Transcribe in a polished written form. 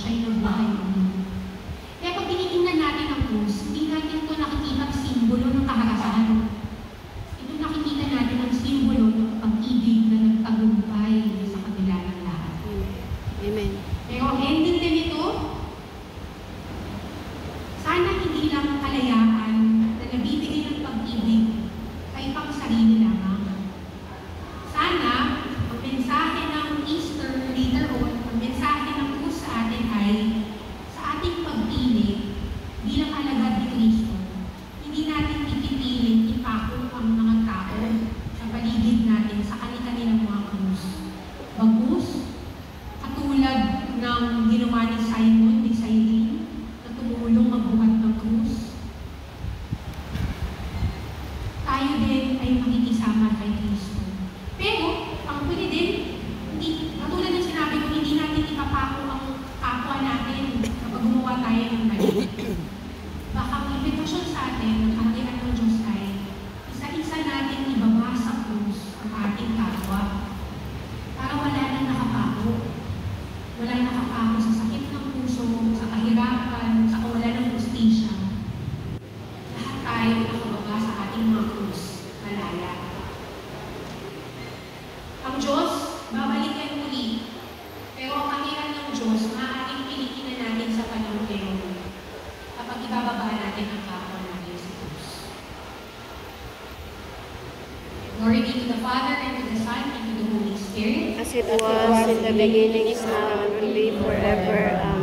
siya'y nabuhay ulit. Kaya pag tinitingnan natin ang krus, hindi natin ito nakikita ang simbolo ng kaharapan. Ito nakikita natin ang simbolo ng pag-ibig na nagtagumpay sa kabila ng lahat. Amen. Pero ang ending din ito, sana hindi lang kalayaan na nabibigay ng pag-ibig ay pang sarili lamang. Sana, ang mensahe ng Easter later on, ang mensahe ng krus sa atin ay sa ating pagpili bilang alagad ni Kristo. Hindi natin ipipilit ipako ang mga tao sa paligid natin sa kanilang mga krus. Bagkus, katulad ng ginawa ni Simon, ni Cyrene, na tumulong magbuhat ng krus, tayo din ay makikisama kay Kristo. Pero, ang pwede din, katulad ng sinabi ko, hindi natin ipapako ang kapwa natin kapag gumawa tayo ng mali. Baka ang impetasyon sa atin ng kaharian ng Diyos ay isa-isa natin ibaba sa krus ang ating kapwa para wala nang nakapako. Wala nang nakapako sa sakit ng puso, sa kahirapan, sa kawalan ng justisya. Lahat tayo nakababa sa ating mga krus, malaya. Ang Diyos, babalik yan muli. Pero ang kaharian ng Diyos, maaaring pilitin na natin sa panahon ngayon kapag ibababa natin ang kapwa natin sa krus. Glory be to the Father, and to the Son, and to the Holy Spirit. As it was in the beginning, is now, and will be forever. Amen.